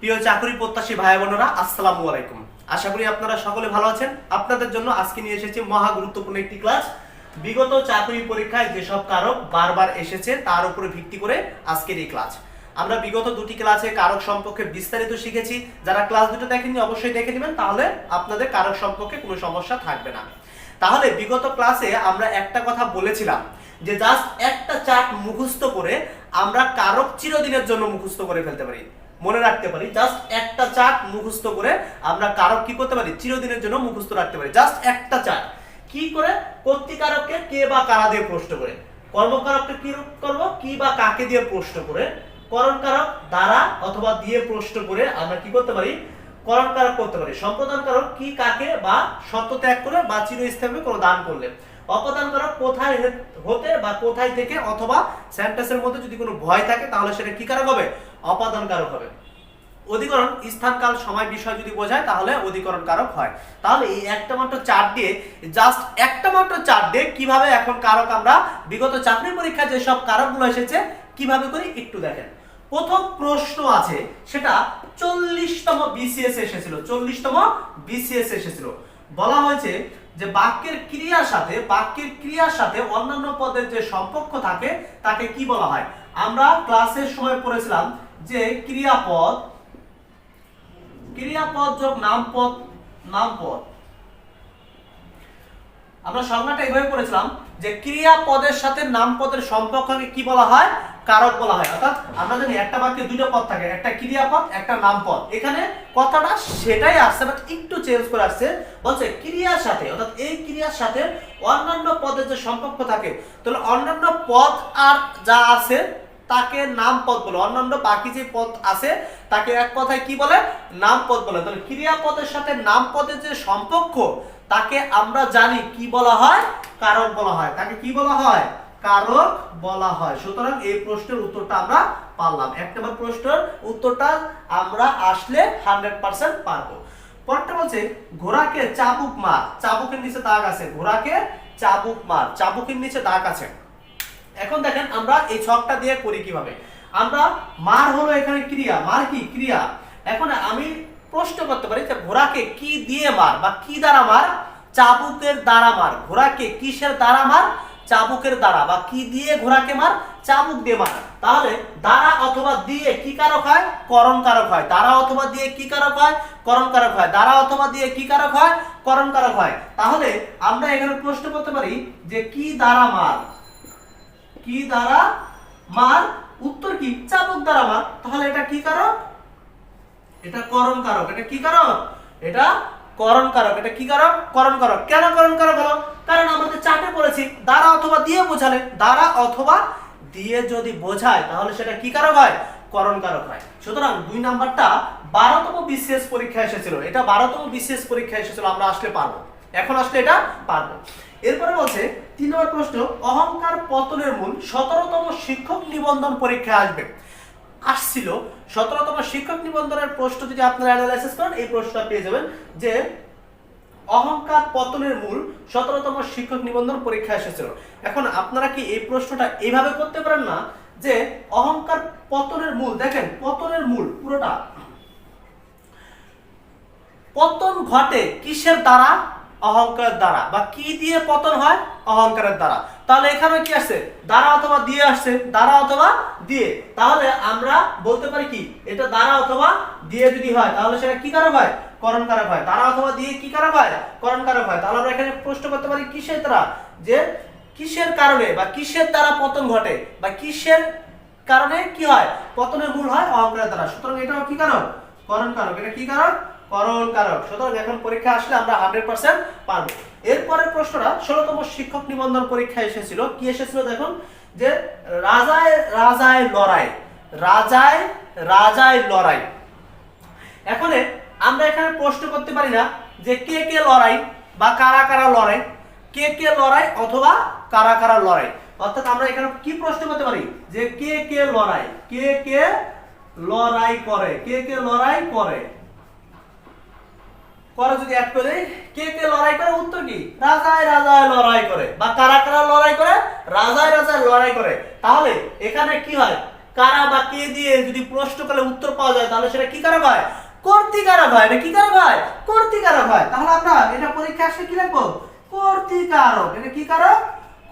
প্রিয় চাকরি প্রত্যাশী ভাই বোনেরা, আসসালামু আলাইকুম। আশা করি আপনারা সকলে ভালো আছেন। আপনাদের জন্য আজকে নিয়ে এসেছি মহা গুরুত্বপূর্ণ একটি ক্লাস। বিগত চাকরি পরীক্ষায় যেসব কারক বারবার এসেছে তার উপরে ভিত্তি করে আজকের এই ক্লাস। আমরা বিগত দুটি ক্লাসে কারক সম্পর্কে বিস্তারিত শিখেছি। যারা ক্লাস দুটো দেখেননি অবশ্যই দেখে নেবেন, তাহলে আপনাদের কারক সম্পর্কে কোনো সমস্যা থাকবে না। তাহলে বিগত ক্লাসে আমরা একটা কথা বলেছিলাম যে জাস্ট একটা চার্ট মুখস্থ করে আমরা কারক চিরদিনের জন্য মুখস্থ করে ফেলতে পারি, মনে রাখতে পারি। জাস্ট একটা চার্ট মুখস্থ করে আমরা কারক কি করতে পারি, চিরদিনের জন্য মুখস্থ রাখতে পারি। জাস্ট একটা চার্ট কি করে, কর্তৃকারককে কে বা কারা দিয়ে প্রশ্ন করে, কর্মকারককে কি করব, কি বা কাকে দিয়ে প্রশ্ন করে, করণকারক দ্বারা অথবা দিয়ে প্রশ্ন করে আমরা কি করতে পারি, করণকারক করতে পারি। সম্প্রদানকারক কি কাকে বা সত্য ত্যাগ করে বা চিরস্থায়ী কোনো দান করলে, অপদানকারক কোথায় হতে বা কোথায় থেকে অথবা সেন্টেন্সের মধ্যে যদি কোনো ভয় থাকে তাহলে সেটা কি কারক হবে, অপাদানকারক হবে। অধিকরণ স্থান কাল সময় বিষয় যদি বোঝায় তাহলে অধিকরণ কারক হয়। তাহলে এই একটা মাত্র চার্ট দিয়ে, জাস্ট একটা মাত্র চার্ট দিয়ে কিভাবে এখন কারক আমরা বিগত চাকরি পরীক্ষায় যেসব কারকগুলো এসেছে কিভাবে করি একটু দেখেন। প্রথম প্রশ্ন আছে, সেটা 40তম বিসিএস এসেছিল। 40তম বিসিএস এসেছিল। বলা হয়েছে যে বাক্যের ক্রিয়ার সাথে অন্যান্য পদের যে সম্পর্ক থাকে তাকে কি বলা হয়। আমরা ক্লাসের সময় পড়েছিলাম যে ক্রিয়াপদ যোগ নামপদ। আমরা সংজ্ঞাটা এইভাবে পড়েছিলাম যে ক্রিয়াপদের সাথে নামপদের সম্পর্ককে কি বলা হয়, কারক বলা হয়। অর্থাৎ আমরা জানি একটা বাক্যে দুটো পদ থাকে, একটা ক্রিয়াপদ একটা নামপদ। এখানে কথাটা সেটাই আসছে, বাট একটু চেঞ্জ করে আসছে। বলছে ক্রিয়ার সাথে, অর্থাৎ এই ক্রিয়ার সাথে অন্যান্য পদের যে সম্পর্ক থাকে, তাহলে অন্যান্য পদ আর যা আছে তাকে নামপদ বলে। অন্যান্য বাকি যে পদ আছে তাকে এক কথায় কি বলে, নামপদ বলে। তাহলে ক্রিয়াপদের সাথে নামপদের যে সম্পর্ক তাকে আমরা জানি কি বলা হয়, কারক বলা হয়। তাকে কি বলা হয়, কারক বলা হয়। সুতরাং এই প্রশ্নের উত্তরটা আমরা পারলাম। এক নম্বর প্রশ্নের উত্তরটা আমরা আসলে 100% পারবো। পরেরটা বলছে ঘোড়াকে চাবুক মার। চাবুকের নিচে দাগ আছে, ঘোড়াকে চাবুক মার, চাবুকের নিচে দাগ আছে। এখন দেখেন আমরা এই ছকটা দিয়ে করি কিভাবে। আমরা মার হলো এখানে ক্রিয়া, মার কি ক্রিয়া। এখন আমি প্রশ্ন করতে পারি যে ঘোড়াকে কি দিয়ে মার বা কি দ্বারা মার, চাবুকের দ্বারা মার। ঘোড়াকে কিসের দ্বারা মার, চাবুকের দ্বারা। বা কি দিয়ে ঘোড়াকে মার, চাবুক দিয়ে মার। তাহলে দ্বারা অথবা দিয়ে কি কারক হয়, করণ কারক হয়। দ্বারা অথবা দিয়ে কি কারক হয়, করণ কারক হয়। দ্বারা অথবা দিয়ে কি কারক হয়, করণ কারক হয়। তাহলে আমরা এখানে প্রশ্ন করতে পারি যে কি দ্বারা মার, কি দ্বারা মার, উত্তর কি চাবুক দ্বারা মার। তাহলে এটা কি কারক, এটা করণ কারক। এটা কি কারক, এটা করণ কারক। এটা কি কারক, করণ কারক। কেন করণ কারক হলো, কারণ আমাদের চার্টে পড়েছি দ্বারা অথবা দিয়ে বোঝালে, দ্বারা অথবা দিয়ে যদি বোঝায় তাহলে সেটা কি কারক হয়, করণ কারক হয়। সুতরাং 2 নাম্বারটা 12তম বিসিএস পরীক্ষা এসেছিল। এটা 12তম বিসিএস পরীক্ষা এসেছিল, আমরা আসলে পারবো, এখন আসলে এটা পারবো। এরপরে বলছে 3 নম্বর প্রশ্ন, অহংকার পতনের মূল 17তম শিক্ষক নিবন্ধন পরীক্ষায় আসবে। আসছিল 17তম শিক্ষক নিবন্ধনের প্রশ্ন যদি আপনারা অ্যানালাইসিস করেন এই প্রশ্নটা পেয়ে যাবেন যে অহংকার পতনের মূল 17তম শিক্ষক নিবন্ধন পরীক্ষা এসেছিল। এখন আপনারা কি এই প্রশ্নটা এইভাবে করতে পারেন না যে অহংকার পতনের মূল, দেখেন পতনের মূল পুরোটা, পতন ঘটে কিসের দ্বারা, অহংকারের দ্বারা। বা কি দিয়ে পতন হয়, অহংকারের দ্বারা। তাহলে এখানে কি আসছে, দ্বারা অথবা দিয়ে আসছে, দ্বারা অথবা দিয়ে। তাহলে আমরা বলতে পারি কি, এটা দ্বারা অথবা দিয়ে যদি হয় তাহলে সেটা কি কারক হয়, করণ কারক হয়। দ্বারা অথবা দিয়ে কি কারক হয়, করণ কারক হয়। তাহলে আমরা এখানে প্রশ্ন করতে পারি কিসের দ্বারা, যে কিসের কারণে বা কিসের দ্বারা পতন ঘটে বা কিসের কারণে কি হয়, পতনের মূল হয় অহংকারের দ্বারা। সুতরাং এটাও কি কারক, করণ কারক। এটা কি কারক, করণ কারক। সুতরাং এখন পরীক্ষা আসলে আমরা 100% পারবো। এরপরের প্রশ্নটা 16তম শিক্ষক নিবন্ধন পরীক্ষা এসেছিল। কি এসেছিল দেখুন, যে রাজায় লড়াই। এখন আমরা এখানে প্রশ্ন করতে পারি না যে কে কে লড়াই বা কারা কারা লড়াই, কে কে লড়াই অথবা কারা কারা লড়াই। অর্থাৎ আমরা এখানে কি প্রশ্ন করতে পারি যে কে কে লড়াই, কে কে লড়াই করে, কে কে লড়াই করে। পরে যদি অ্যাড করে দেই কে কে লড়াই করে, উত্তর কি রাজায় লড়াই করে। বা কারা কারা লড়াই করে, রাজায় লড়াই করে। তাহলে এখানে কি হয়, কারা বা কে দিয়ে যদি প্রশ্ন করলে উত্তর পাওয়া যায় তাহলে সেটা কি কারক হয়? কর্তৃকারক হয়। এটা কি কারক হয়? কর্তৃকারক হয়। তাহলে আমরা এটা পরীক্ষা আসলে কি লিখবো? কর্তৃকারক। এটা কি কারক?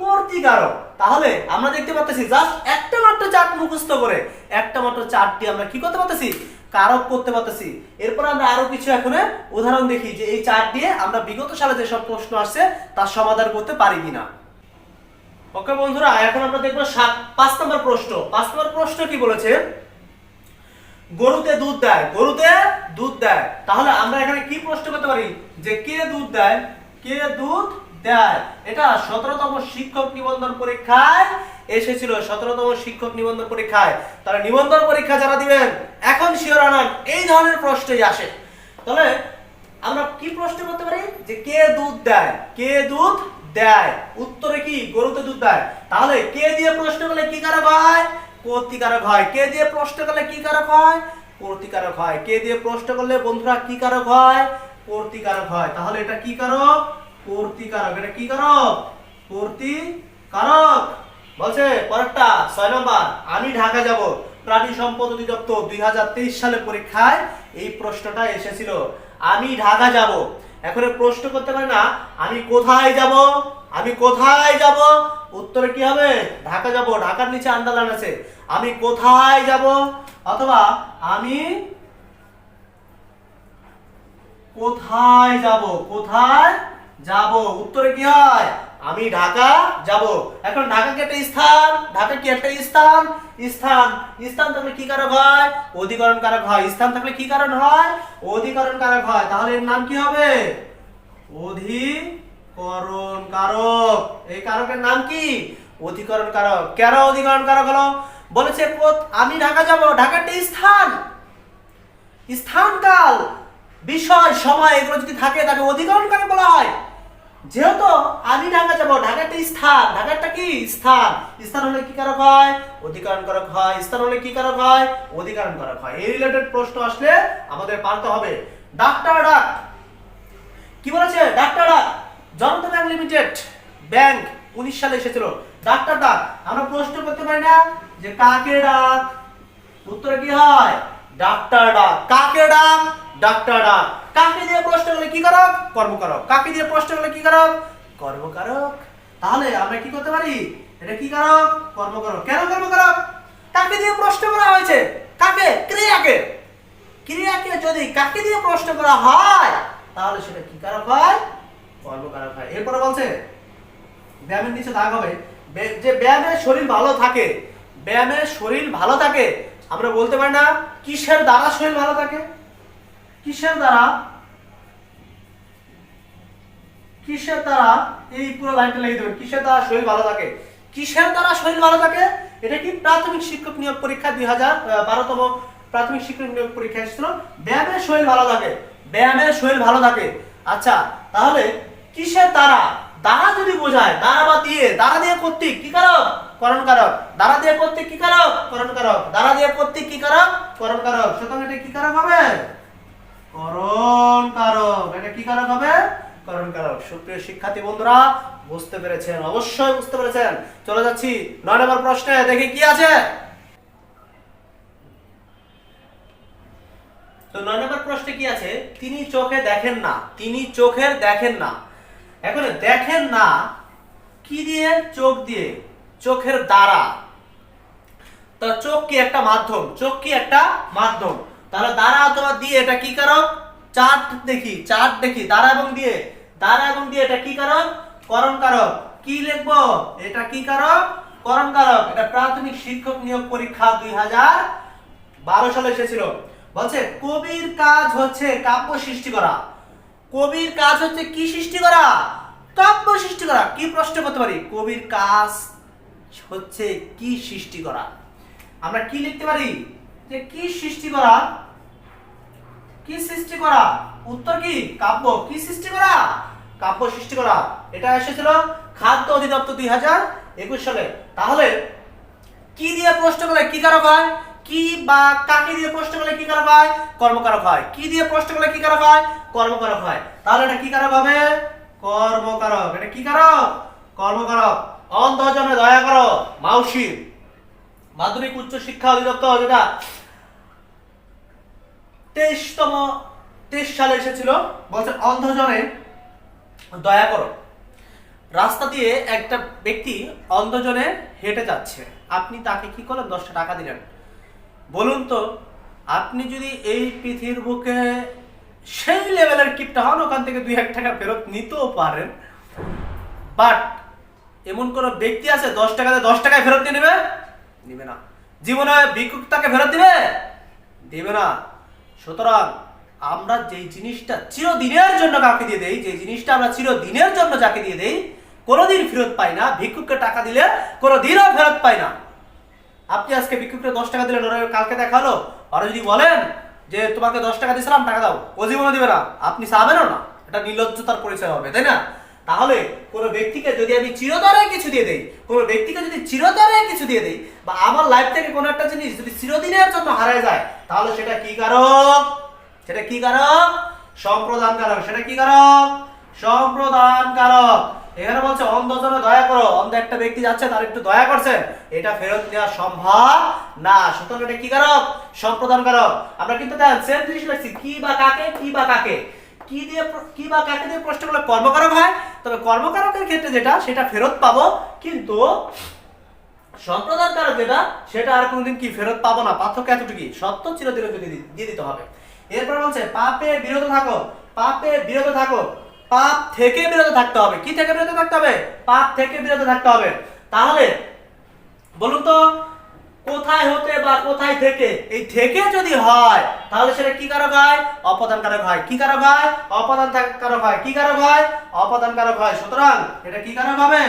কর্তৃকারক। তাহলে আমরা দেখতে পাচ্ছি জাস্ট একটা মাত্র চার্ট মুখস্থ করে একটা মাত্র চার্টটি আমরা কি করতে পারতেছি? কারক করতে পারতেছি। এরপর আমরা আরো কিছু এখন উদাহরণ দেখি যে এই চার্ট দিয়ে আমরা বিগত সালে যেসব প্রশ্ন আসছে তার সমাধান করতে পারি কিনা। ওকে বন্ধুরা, এখন আমরা দেখবো 5 নম্বর প্রশ্ন। 5 নম্বর প্রশ্ন কি বলেছে? গরুতে দুধ দেয়, গরুতে দুধ দেয়। তাহলে আমরা এখানে কি প্রশ্ন করতে পারি যে কে দুধ দেয়? কে দুধ দেয়? এটা 17তম শিক্ষক নিবন্ধন পরীক্ষায় এসেছিল। 17তম শিক্ষক নিবন্ধন পরীক্ষায়। তাহলে নিবন্ধন পরীক্ষা যারা দিবেন এখন শিওর আনান এই ধরনের প্রশ্নই আসে। তাহলে আমরা কি প্রশ্ন করতে পারি যে কে দুধ দেয়? কে দুধ দেয়? উত্তরে কি? গরুতে দুধ দেয়। তাহলে কে দিয়ে প্রশ্ন করলে কি কারক হয়? কর্তৃকারক হয়। কে দিয়ে প্রশ্ন করলে কি কারক হয়? কর্তৃকারক হয়। কে দিয়ে প্রশ্ন করলে বন্ধুরা কি কারক হয়? কর্তৃকারক হয়। তাহলে এটা কি কারক? কর্তৃকারক। এটা কি কারক? কর্তৃকারক। বলছে পরেরটা 6 নাম্বার, আমি ঢাকা যাব। প্রাণী সম্পদ অধিদপ্তর 2023 সালে পরীক্ষায় এই প্রশ্নটা এসেছিল। আমি ঢাকা যাব। এখন প্রশ্ন করতে পারে না আমি কোথায় যাব? আমি কোথায় যাব? উত্তরে কি হবে? ঢাকা যাব। ঢাকার নিচে আন্ডারলাইন আছে। আমি কোথায় যাব? অথবা আমি কোথায় যাব? কোথায় যাব? উত্তরে কি হয়? আমি ঢাকা যাব। এখন ঢাকা কি একটা স্থান? ঢাকা কি একটা স্থান? স্থান। স্থান থাকলে কি কারক হয়? অধিকরণ কারক হয়। স্থান থাকলে কি কারণ হয়? অধিকরণ কারক হয়। তাহলে এর নাম কি হবে? অধিকরণ কারক। এই কারকের নাম কি? অধিকরণ কারক। কেন অধিকরণ কারক হলো? বলেছে আমি ঢাকা যাব। ঢাকা একটা স্থান। স্থান, কাল, বিষয়, সময় এগুলো যদি থাকে তাকে অধিকরণ কারক বলা হয়। যেহেতু আমি ঢাকা যাব, ঢাকা একটা স্থান। ঢাকা একটা কি? স্থান। স্থান হলে কি কারক হয়? অধিকরণ কারক হয়। স্থান হলে কি কারক হয়? অধিকরণ কারক হয়। এই রিলেটেড প্রশ্ন আসলে আমাদের পারতে হবে। ডাক্তার ডাক কি বলেছে? ডাক্তার ডাক জনতা ব্যাংক লিমিটেড ব্যাংক 19 সালে এসেছিল। ডাক্তার ডাক আমরা প্রশ্ন করতে পারি না যে কাকে ডাক? উত্তরে কি হয়? ডাক্তার ডাক। কাকে ডাক? ডাক্তার ডাক। কাকে দিয়ে প্রশ্ন করলে কি কারক? কর্মকারক। কাকে দিয়ে প্রশ্ন করলে কি কারক? কর্মকারক। তাহলে আমরা কি করতে পারি? এটা কি কারক? কর্মকারক। কেন কর্মকারক? কাকে দিয়ে প্রশ্ন করা হয়েছে? কাকে? ক্রিয়াকে। ক্রিয়াকে যদি কাকে দিয়ে প্রশ্ন করা হয় তাহলে সেটা কি কারক হয়? কর্মকারক হয়। এরপরে বলছে ব্যায়ামের নিচে দাগ হবে যে ব্যায়ামের শরীর ভালো থাকে। ব্যায়ামের শরীর ভালো থাকে আমরা বলতে পারি না কিসের দ্বারা শরীর ভালো থাকে? কিসের দ্বারা? কিসের দ্বারা? এই পুরো লাইনটা লিখে দেবেন। কিসের দ্বারা শরীর ভালো থাকে? কিসের দ্বারা শরীর ভালো থাকে? এটা কি প্রাথমিক শিক্ষক নিয়োগ পরীক্ষা 2012তম প্রাথমিক শিক্ষক নিয়োগ পরীক্ষা এসেছিল। ব্যায়ামের শরীর ভালো থাকে। ব্যায়ামের শরীর ভালো থাকে। আচ্ছা, তাহলে কিসের দ্বারা? দ্বারা যদি বোঝায় দ্বারা বা দিয়ে, দ্বারা দিয়ে কর্তৃক কি কারক? করণ কারক। দ্বারা দিয়ে কর্তৃক কি কারক? করণ কারক। দ্বারা দিয়ে কর্তৃক কি কারক? করণ কারক। সুতরাং এটা কি কারক হবে? করণ কারক। এটা কি কারক হবে? করণ কারক। সুপ্রিয় শিক্ষার্থী বন্ধুরা বুঝতে পেরেছেন? অবশ্যই বুঝতে পেরেছেন। চলে যাচ্ছি 9 নম্বর প্রশ্নে। দেখি কি আছে। তো 9 নম্বর প্রশ্নে কি আছে? তিনি চোখে দেখেন না। তিনি চোখের দেখেন না। এখন দেখেন না কি দিয়ে? চোখ দিয়ে। চোখের দ্বারা। তো চোখ কি একটা মাধ্যম? চোখ কি একটা মাধ্যম? তাহলে দ্বারা অথবা দিয়ে এটা কি কারক? চার্ট দেখি, চার্ট দেখি। দ্বারা এবং দিয়ে, দ্বারা এবং দিয়ে এটা কি কারক? করণ কারক। কি লিখবো? এটা কি কারক? করণ কারক। এটা প্রাথমিক শিক্ষক নিয়োগ পরীক্ষা 2012 সালে এসেছিল। বলছে কবির কাজ হচ্ছে কাব্য সৃষ্টি করা। কবির কাজ হচ্ছে কি সৃষ্টি করা? কাব্য সৃষ্টি করা। কি প্রশ্ন করতে পারি? কবির কাজ হচ্ছে কি সৃষ্টি করা। আমরা কি লিখতে পারি? যে কি সৃষ্টি করা? কি সৃষ্টি করা? উত্তর কি? কাব্য। কি সৃষ্টি করা? কাব্য সৃষ্টি করা। এটা এসেছিল খাদ্য অধিদপ্তর 2021 সালে। তাহলে কি দিয়ে প্রশ্ন করলে কি কারক হয়? কি বা কাকে দিয়ে প্রশ্ন করলে কি কারক হয়? কর্মকারক হয়। কি দিয়ে প্রশ্ন করলে কি কারক হয়? কর্মকারক হয়। তাহলে এটা কি কারক হবে? কর্মকারক। এটা কি কারক? কর্মকারক। অন্ধজনে দয়া করো মাউসি। মাধ্যমিক উচ্চ শিক্ষা অধিদপ্তর যেটা 23 সালে এসেছিল, বলছে অন্ধজনে দয়া করো। রাস্তা দিয়ে একটা ব্যক্তি অন্ধজনে হেঁটে যাচ্ছে, আপনি তাকে কি করলেন? 10টা টাকা দিলেন। বলুন তো, আপনি যদি এই পৃথিবীর বুকে সেই লেভেলের কিপটা হন, ওখান থেকে 2-1 টাকা ফেরত নিতেও পারেন, বাট এমন কোন ব্যক্তি আছে 10 টাকাতে 10 টাকায় ফেরত দিয়ে নেবে? নিবে না। জীবনে ভিক্ষুক তাকে ফেরত দিবে? দিবে না। সুতরাং আমরা যেই জিনিসটা চিরদিনের জন্য কাউকে দিয়ে দেই, যে জিনিসটা আমরা চিরদিনের জন্য যাকে দিয়ে দেই, কোনোদিন ফেরত পাই না। ভিক্ষুককে টাকা দিলে কোনোদিনও ফেরত পাই না। আপনি আজকে ভিক্ষুককে 10 টাকা দিলেন, ওরা কালকে দেখা হলো, ওরা যদি বলেন যে তোমাকে 10 টাকা দিয়েছিলাম, টাকা দাও, ও জীবনে দিবে না, আপনি চাবেনও না। এটা নির্লজ্জতার পরিচয় হবে, তাই না? তাহলে কোনো ব্যক্তিকে যদি আমি চিরতরে কিছু দিয়ে দেই, কোনো ব্যক্তিকে যদি চিরতরে কিছু দিয়ে দেই, বা আমার লাইফ থেকে কোনো একটা জিনিস যদি চিরদিনের জন্য হারায় যায়, তাহলে সেটা কি কারক? সেটা কি কারক? সম্প্রদান কারক। সেটা কি কারক? সম্প্রদান কারক। এখানে বলছে অন্ধজনে দয়া করো। অন্ধ একটা ব্যক্তি যাচ্ছে, তার একটু দয়া করছেন, এটা ফেরত দেওয়া সম্ভব না। সুতরাং এটা কি কারক? সম্প্রদান কারক। আমরা কিন্তু সেম জিনিস লিখছি, কি বা কাকে, কি বা কাকে, কি দিয়ে কি বা কাকে দিয়ে প্রশ্ন করলে কর্মকারক হয়। তবে কর্মকারকের ক্ষেত্রে যেটা, সেটা ফেরত পাবো, কিন্তু সম্প্রদান কারক যেটা, সেটা আর কোনোদিন কি ফেরত পাবো না। পার্থক্য এতটুকু, সত্য চিরদিনের জন্য দিয়ে দিতে হবে। এরপর বলছে পাপে বিরত থাকো। পাপে বিরত থাকো। পাপ থেকে বিরত থাকতে হবে। কি থেকে বিরত থাকতে হবে? পাপ থেকে বিরত থাকতে হবে। তাহলে বলুন তো, কোথায় হতে বা কোথায় থেকে, এই থেকে যদি হয়, তাহলে সেটা কি কারক হয়? অপদান কারক হয়। কি কারক হয়? অপদান কারক হয়। কি কারক হয়? অপদান কারক হয়। সুতরাং এটা কি কারক হবে?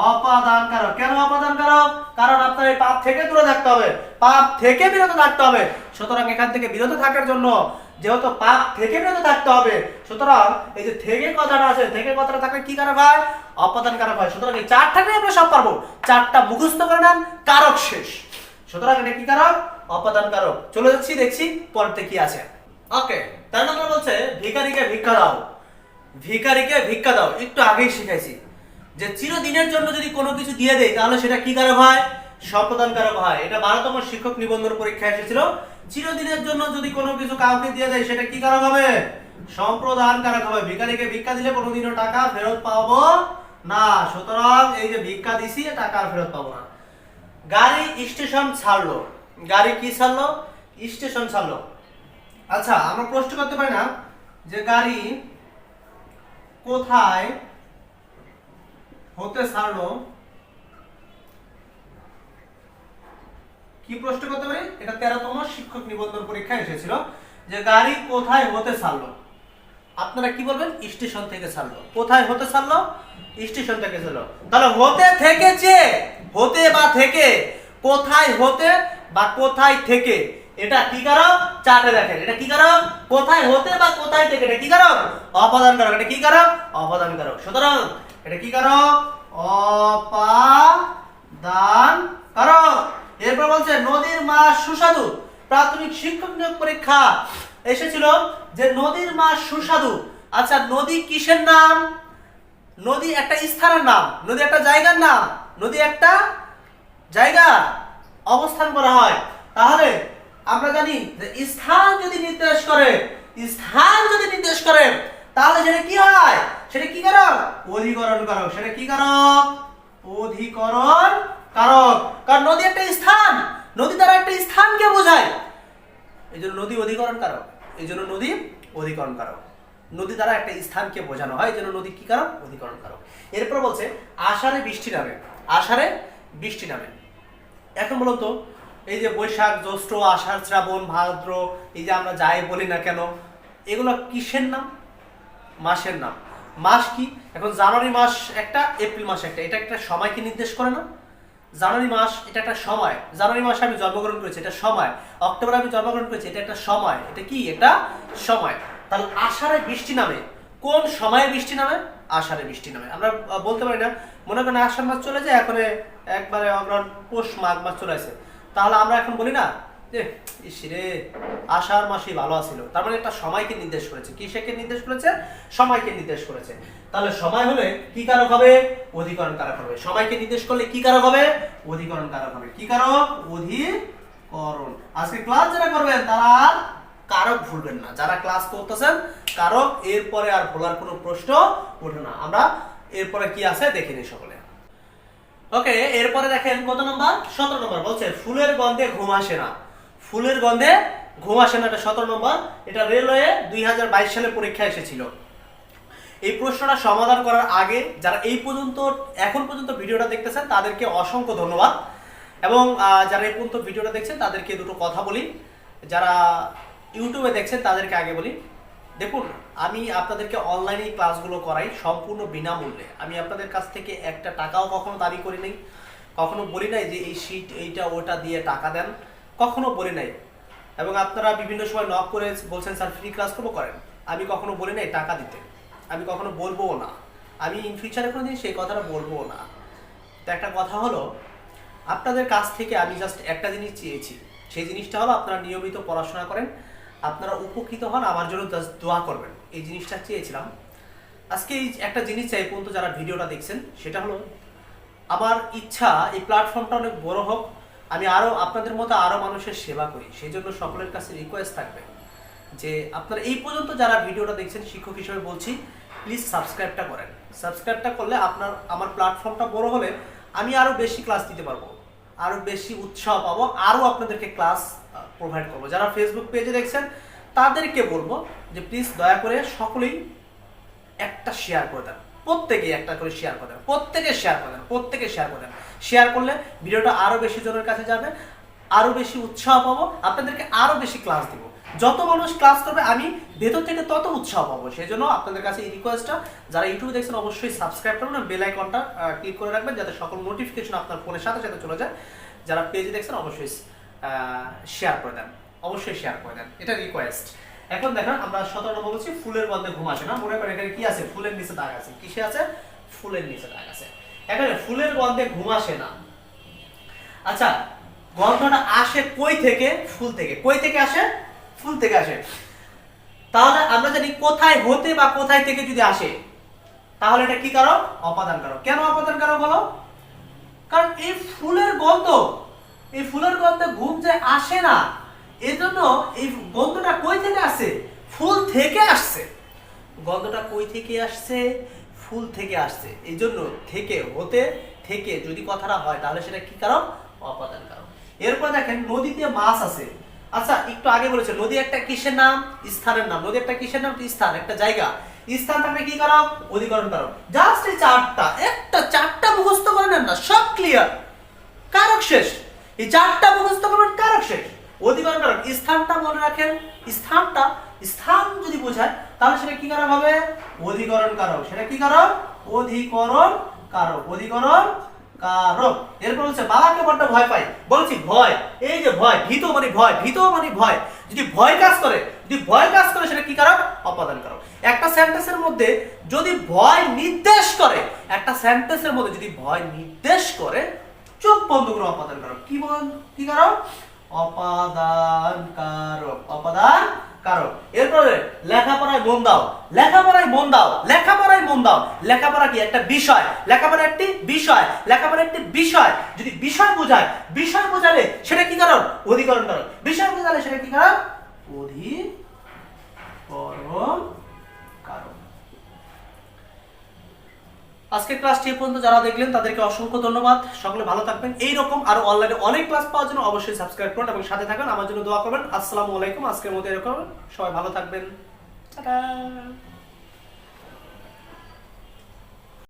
অপদান কারক। কেন অপদান কারক? কারণ আপনার এই পাপ থেকে দূরে থাকতে হবে, পাপ থেকে বিরত থাকতে হবে। সুতরাং এখান থেকে বিরত থাকার জন্য, যেহেতু পাপ থেকে বিরত থাকতে হবে, সুতরাং এই যে থেকে কথাটা আছে, থেকে কথাটা থাকলে কি কারক হয়? অপদান কারক হয়। সুতরাং এই 4টাকে আমরা সব পারবো, 4টা মুখস্থ করে নেন, কারক শেষ। সুতরাং এটা কি কারক? অপদান কারক। চলে যাচ্ছি, দেখছি পরেরটা কি আছে। ওকে, তার নম্বর বলছে ভিখারিকে ভিক্ষা দাও। ভিখারিকে ভিক্ষা দাও একটু আগেই শিখাইছি যে চিরদিনের জন্য যদি কোনো কিছু দিয়ে দেয়, তাহলে সেটা কি কারক হয়? সম্প্রদান কারক হয়। এটা 12তম শিক্ষক নিবন্ধন পরীক্ষায় এসেছিল। চিরদিনের জন্য যদি কোনো কিছু কাউকে দিয়ে দেয়, সেটা কি কারক হবে? সম্প্রদান কারক হবে। ভিখারিকে ভিক্ষা দিলে কোনোদিনও টাকা ফেরত পাবো না। সুতরাং এই যে ভিক্ষা দিছি, টাকা আর ফেরত পাবো না। গাড়ি স্টেশন ছাড়লো। গাড়ি কি ছাড়লো? স্টেশন ছাড়লো। আচ্ছা, আমরা প্রশ্ন করতে পারি না যে গাড়ি কোথায় হতে ছাড়লো? কি প্রশ্ন করতে পারি? এটা 13তম শিক্ষক নিবন্ধন পরীক্ষায় এসেছিল যে গাড়ি কোথায় হতে ছাড়লো। আপনারা কি বলবেন? স্টেশন থেকে ছাড়লো। কোথায় হতে ছাড়লো? স্টেশন থেকে ছাড়লো। তাহলে হতে থেকেছে, হতে বা থেকে, কোথায় হতে বা কোথায় থেকে, এটা কি কারক? চার্টে দেখেন, এটা কি কারক? কোথায় হতে বা কোথায় থেকে, এটা কি কারক? অপদান কারক। এটা কি কারক? অপদান কারক। সুতরাং এটা কি কারক? অপাদান কারক। এরপর বলছে নদীর মাছ সুস্বাদু। প্রাথমিক শিক্ষক নিয়োগ পরীক্ষা এসেছিল যে নদীর মাছ সুস্বাদু। আচ্ছা, নদী কিসের নাম? নদী একটা স্থানের নাম, নদী একটা জায়গার নাম, নদী একটা জায়গা অবস্থান করা হয়। তাহলে আমরা জানি যে স্থান যদি নির্দেশ করে, স্থান যদি নির্দেশ করে, তাহলে সেটা কি হয়? সেটা কি কারক? অধিকরণ কারক। সেটা কি কারক? অধিকরণ কারক। কারণ নদী একটা স্থান, নদী দ্বারা একটা স্থানকে বোঝায়, এই জন্য নদী অধিকরণ কারক। এই জন্য নদী অধিকরণ কারক। নদী দ্বারা একটা স্থানকে বোঝানো হয়, এই জন্য নদী কি কারক? অধিকরণ কারক। এরপর বলছে আষাঢ়ে বৃষ্টি নামে। আষাঢ়ে বৃষ্টি নামে। এখন বলুন তো, এই যে বৈশাখ, জ্যৈষ্ঠ, আষাঢ়, শ্রাবণ, ভাদ্র, এই যে আমরা যাই বলি না কেন, এগুলো কিসের নাম? মাসের নাম। মাস কি? এখন জানুয়ারি মাস একটা, এপ্রিল মাস একটা, এটা একটা সময়কে নির্দেশ করে না? জানুয়ারি মাস এটা একটা সময়, জানুয়ারি মাসে আমি জন্মগ্রহণ করেছি, এটা সময়। অক্টোবরে আমি জন্মগ্রহণ করেছি, এটা একটা সময়। এটা কি? এটা সময়। তাহলে আষাঢ়ে বৃষ্টি নামে, কোন সময়ে বৃষ্টি নামে? আষাঢ়ে বৃষ্টি নামে। আমরা বলতে পারি না, মনে করেন আষাঢ় মাস চলে যায়, এখন একবারে অগ্রহণ পৌষ মাঘ মাস চলে আসে, তাহলে আমরা এখন বলি না ইসরে আষাঢ় মাসই ভালো আছিল, তার মানে একটা সময়কে নির্দেশ করেছে। কিসেকে নির্দেশ করেছে? সময়কে নির্দেশ করেছে। তাহলে সময় হলে কি কারক হবে? অধিকরণ কারক হবে। সময়কে নির্দেশ করলে কি কারক হবে? অধিকরণ কারক হবে। কি কারক? অধিকরণ। আজকে ক্লাস যারা করবেন তারা আর কারক ভুলবেন না। যারা ক্লাস করতেছেন কারক এরপরে আর ভোলার কোনো প্রশ্ন ওঠে না। আমরা এরপরে কি আছে দেখে নিই সকলে। ওকে, এরপরে দেখেন কত নম্বর? 17 নম্বর বলছে ফুলের গন্ধে ঘুম আসে না। ফুলের গন্ধে ঘুম আসে না, এটা 17 নম্বর। এটা রেলওয়ে 2022 সালে পরীক্ষা এসেছিল। এই প্রশ্নটা সমাধান করার আগে যারা এই পর্যন্ত এখন পর্যন্ত ভিডিওটা দেখতেছেন তাদেরকে অসংখ্য ধন্যবাদ, এবং যারা এই পর্যন্ত ভিডিওটা দেখছেন তাদেরকে দুটো কথা বলি। যারা ইউটিউবে দেখছেন তাদেরকে আগে বলি, দেখুন আমি আপনাদেরকে অনলাইনে ক্লাসগুলো করাই সম্পূর্ণ বিনামূল্যে। আমি আপনাদের কাছ থেকে একটা টাকাও কখনো দাবি করি নাই, কখনো বলি নাই যে এই শীট এইটা ওটা দিয়ে টাকা দেন, কখনো বলি নাই। এবং আপনারা বিভিন্ন সময় নক করে বলছেন স্যার ফ্রি ক্লাস করবো, করেন। আমি কখনো বলি নাই টাকা দিতে, আমি কখনো বলবোও না, আমি ইন ফিউচারে কোনো দিন সেই কথাটা বলবোও না। তো একটা কথা হলো, আপনাদের কাছ থেকে আমি জাস্ট একটা জিনিস চেয়েছি, সেই জিনিসটা হলো আপনারা নিয়মিত পড়াশোনা করেন, আপনারা উপকৃত হন, আমার জন্য জাস্ট দোয়া করবেন, এই জিনিসটা চেয়েছিলাম। আজকে এই একটা জিনিস চাই পর্যন্ত যারা ভিডিওটা দেখছেন, সেটা হলো আমার ইচ্ছা এই প্ল্যাটফর্মটা অনেক বড় হোক, আমি আরও আপনাদের মতো আরও মানুষের সেবা করি। সেই জন্য সকলের কাছে রিকোয়েস্ট থাকবে যে আপনারা এই পর্যন্ত যারা ভিডিওটা দেখছেন, শিক্ষক হিসেবে বলছি, প্লিজ সাবস্ক্রাইবটা করেন। সাবস্ক্রাইবটা করলে আমার প্ল্যাটফর্মটা বড় হলে আমি আরও বেশি ক্লাস দিতে পারবো, আরও বেশি উৎসাহ পাবো, আরও আপনাদেরকে ক্লাস প্রোভাইড করবো। যারা ফেসবুক পেজে দেখছেন তাদেরকে বলবো যে প্লিজ দয়া করে সকলেই একটা শেয়ার করে দেন, প্রত্যেকেই একটা করে শেয়ার করে দেন, প্রত্যেকে শেয়ার করে দেন, প্রত্যেকে শেয়ার করে দেন। শেয়ার করলে ভিডিওটা আরও বেশি জনের কাছে যাবে, আরও বেশি উৎসাহ পাবো, আপনাদেরকে আরও বেশি ক্লাস দিব। যত মানুষ ক্লাস করবে আমি ভেতর থেকে তত উৎসাহ পাবো। সেই জন্য আপনাদের কাছে এই রিকোয়েস্টটা, যারা ইউটিউবে দেখছেন অবশ্যই সাবস্ক্রাইব করবেন, বেল আইকনটা ক্লিক করে রাখবেন যাতে সকল নোটিফিকেশন আপনার ফোনের সাথে সাথে চলে যায়। যারা পেজে দেখছেন অবশ্যই শেয়ার করে দেন, অবশ্যই শেয়ার করে দেন, এটা রিকোয়েস্ট। এখন দেখেন আমরা 17 নম্বর বলছি ফুলের গন্ধে ঘুম আসে না। মনে করেন এখানে কি আছে? ফুলের নিচে দাগ আছে। কিসে আছে? ফুলের নিচে দাগ আছে। এখানে ফুলের গন্ধে ঘুম আসে না। আচ্ছা, গন্ধটা আসে কই থেকে? ফুল থেকে। কই থেকে আসে? ফুল থেকে আসে। তাহলে আমরা জানি কোথায় হতে বা কোথায় থেকে যদি আসে, তাহলে এটা কি কারক? অপাদান কারক। কেন অপাদান কারক হলো? কারণ এই ফুলের গন্ধে ঘুম যে আসে না, এজন্য এই গন্ধটা কই থেকে আসে? ফুল থেকে আসছে। গন্ধটা কই থেকে আসছে? ফুল থেকে আসছে। এই জন্য থেকে, হতে থেকে যদি কথাটা হয় তাহলে সেটা কি কারক? অপাদান কারক। এরপর দেখেন নদীতে মাছ আছে। আচ্ছা, একটু আগে বলেছে নদী একটা কিসের নাম? স্থানের নাম। নদী একটা কিসের নাম? স্থান, একটা জায়গা। স্থান থাকলে কি কারক? অধিকরণ কারক। জাস্ট এই চারটা মুখস্থ করে নেন না, সব ক্লিয়ার, কারক শেষ। এই চারটা মুখস্থ করবেন, কারক শেষ। অধিকরণ কারক। স্থানটা মনে রাখেন, স্থান যদি বোঝায় তাহলে সেটা কি কারক হবে? অধিকরণ কারক। সেটা কি কারক? অধিকরণ কারক। অধিকরণ কারক। এরপর হচ্ছে বাবাকে বড্ড ভয় পাই। বলছি ভয়, এই যে ভয়, ভীত মানে ভয়, ভীত মানে ভয়। যদি ভয় কাজ করে সেটা কি কারক? অপাদান কারক। একটা সেন্টেন্সের মধ্যে যদি ভয় নির্দেশ করে, চোখ বন্ধ করে অপাদান কারক। কি কারক? অপাদান কারক। অপাদান কারক। এরপরে লেখাপড়ায় মন দাও। লেখাপড়া কি? একটা বিষয়। লেখাপড়া একটি বিষয়। যদি বিষয় বোঝালে সেটা কি কারক? অধিকরণ কারক। বিষয় বোঝালে সেটা কি কারক? অধিকরণ কারক। আজকের ক্লাসটি এই পর্যন্ত যারা দেখলেন তাদেরকে অসংখ্য ধন্যবাদ। সকলে ভালো থাকবেন। এইরকম আরো অনলাইনে অনেক ক্লাস পাওয়ার জন্য অবশ্যই সাবস্ক্রাইব করুন এবং সাথে থাকুন। আমার জন্য দোয়া করবেন। আসসালামু আলাইকুম। আজকের মতো এরকম, সবাই ভালো থাকবেন। টাটা।